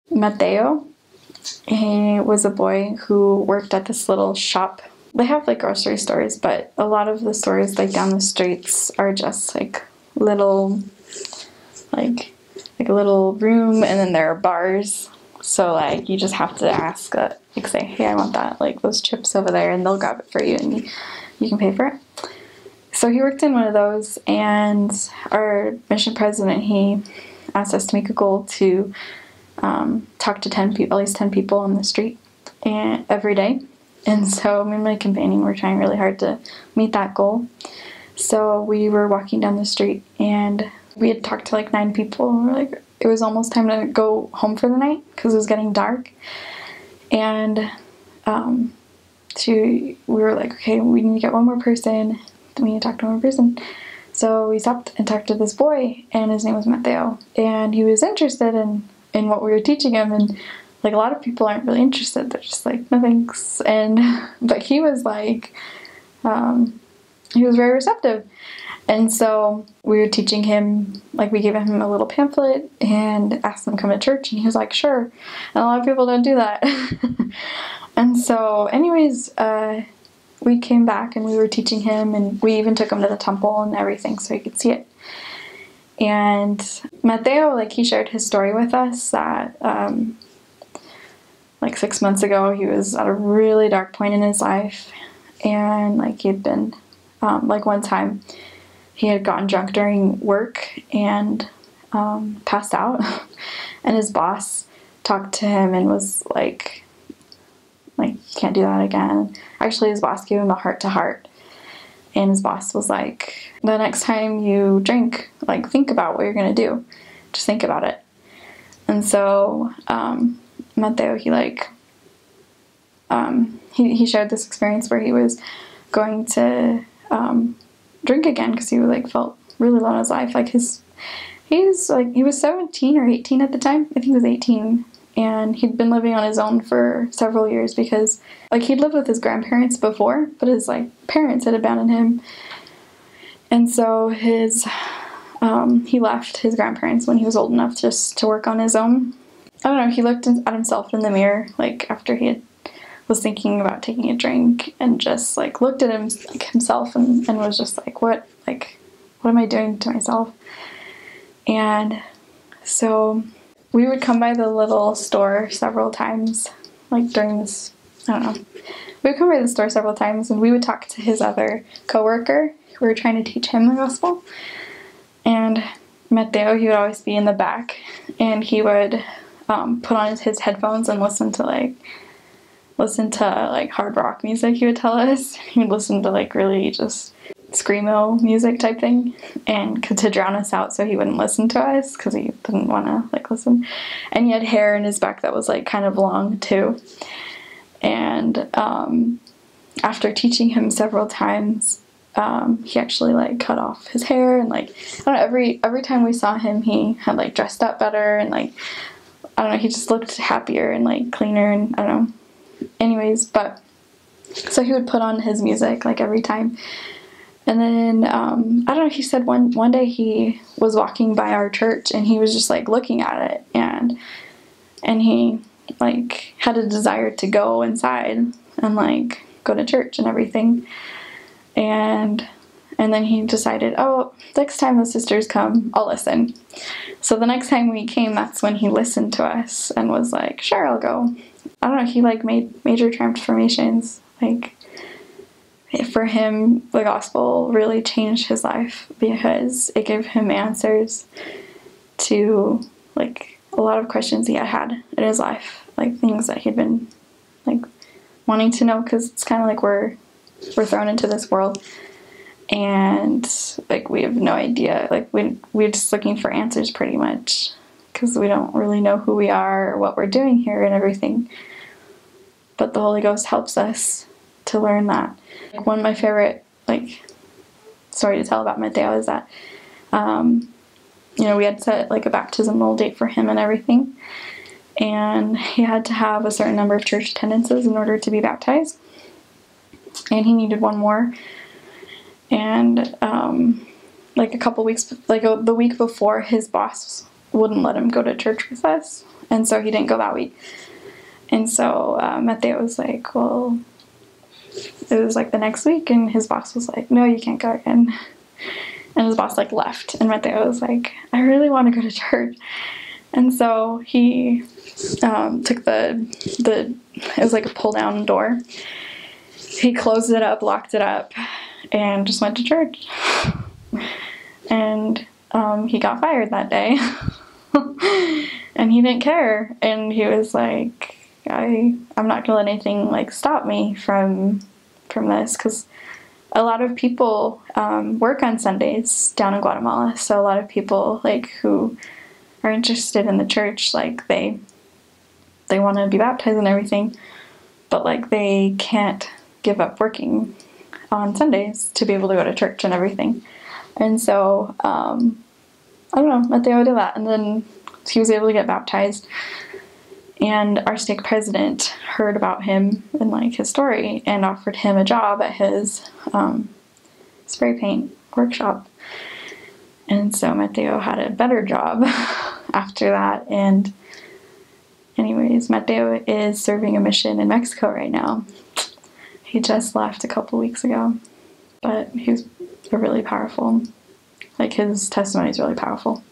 Mateo. He was a boy who worked at this little shop. They have like grocery stores, but a lot of the stores like down the streets are just like little, like a little room, and then there are bars. So like you just have to ask, like say, hey, I want that, like those chips over there, and they'll grab it for you, and you can pay for it. So he worked in one of those, and our mission president, he asked us to make a goal to talk to 10 people, at least 10 people on the street and every day. And so me and my companion were trying really hard to meet that goal. So we were walking down the street, and we had talked to like 9 people, and we're like, it was almost time to go home for the night because it was getting dark. And we were like, okay, we need to get one more person. We need to talk to one more person. So we stopped and talked to this boy, and his name was Mateo, and he was interested in what we were teaching him. And like a lot of people aren't really interested, they're just like, no thanks. And but he was like, he was very receptive. And so we were teaching him, like we gave him a little pamphlet and asked him to come to church, and he was like, sure. And a lot of people don't do that. And so anyways, we came back and we were teaching him, and we even took him to the temple and everything so he could see it. And Mateo, like he shared his story with us that like 6 months ago he was at a really dark point in his life, and like he'd been like one time he had gotten drunk during work and passed out. And his boss talked to him and was like you can't do that again. Actually, his boss gave him a heart-to-heart, and his boss was like, the next time you drink, like think about what you're gonna do. Just think about it. And so Mateo, he like he shared this experience where he was going to drink again because he like felt really low in his life. Like he was 17 or 18 at the time. I think he was 18. And he'd been living on his own for several years because like he'd lived with his grandparents before, but his like parents had abandoned him. And so he left his grandparents when he was old enough just to work on his own. I don't know, he looked at himself in the mirror like after was thinking about taking a drink, and just like looked at himself and was just like, what am I doing to myself? And so we would come by the little store several times, like during this, I don't know. We would come by the store several times, and we would talk to his other coworker who were trying to teach him the gospel. And Mateo, he would always be in the back, and he would put on his headphones and listen to hard rock music, he would tell us. He would listen to like really just screamo music type thing, and to drown us out so he wouldn't listen to us because he didn't want to like listen. And he had hair in his back that was like kind of long too. And after teaching him several times, he actually like cut off his hair, and like I don't know, every time we saw him he had like dressed up better, and like I don't know, he just looked happier and like cleaner, and I don't know. Anyways, but so he would put on his music like every time. And then, I don't know, he said one day he was walking by our church, and he was just like looking at it, and he like had a desire to go inside and like go to church and everything. And then he decided, oh, next time the sisters come, I'll listen. So the next time we came, that's when he listened to us and was like, sure, I'll go. I don't know, he like made major transformations. Like, for him, the gospel really changed his life because it gave him answers to like a lot of questions he had in his life, like things that he'd been like wanting to know, because it's kind of like we're thrown into this world and like we have no idea, like we're just looking for answers pretty much because we don't really know who we are or what we're doing here and everything. But the Holy Ghost helps us to learn that. Like one of my favorite like story to tell about Mateo is that you know, we had set like a baptismal date for him and everything, and he had to have a certain number of church attendances in order to be baptized, and he needed one more. And like a couple weeks, like the week before, his boss wouldn't let him go to church with us, and so he didn't go that week. And so Mateo was like, well, it was like the next week, and his boss was like, no, you can't go again. And his boss like left, and Mateo was like, I really want to go to church. And so he took it was like a pull down door. He closed it up, locked it up, and just went to church. And he got fired that day. And he didn't care. And he was like, I'm not gonna let anything like stop me from this, because a lot of people work on Sundays down in Guatemala. So a lot of people like who are interested in the church, like they want to be baptized and everything, but like they can't give up working on Sundays to be able to go to church and everything. And so I don't know, Mateo did that, and then he was able to get baptized. And our stake president heard about him and like his story and offered him a job at his spray paint workshop. And so Mateo had a better job after that. And anyways, Mateo is serving a mission in Mexico right now. He just left a couple weeks ago, but he was really powerful. Like his testimony is really powerful.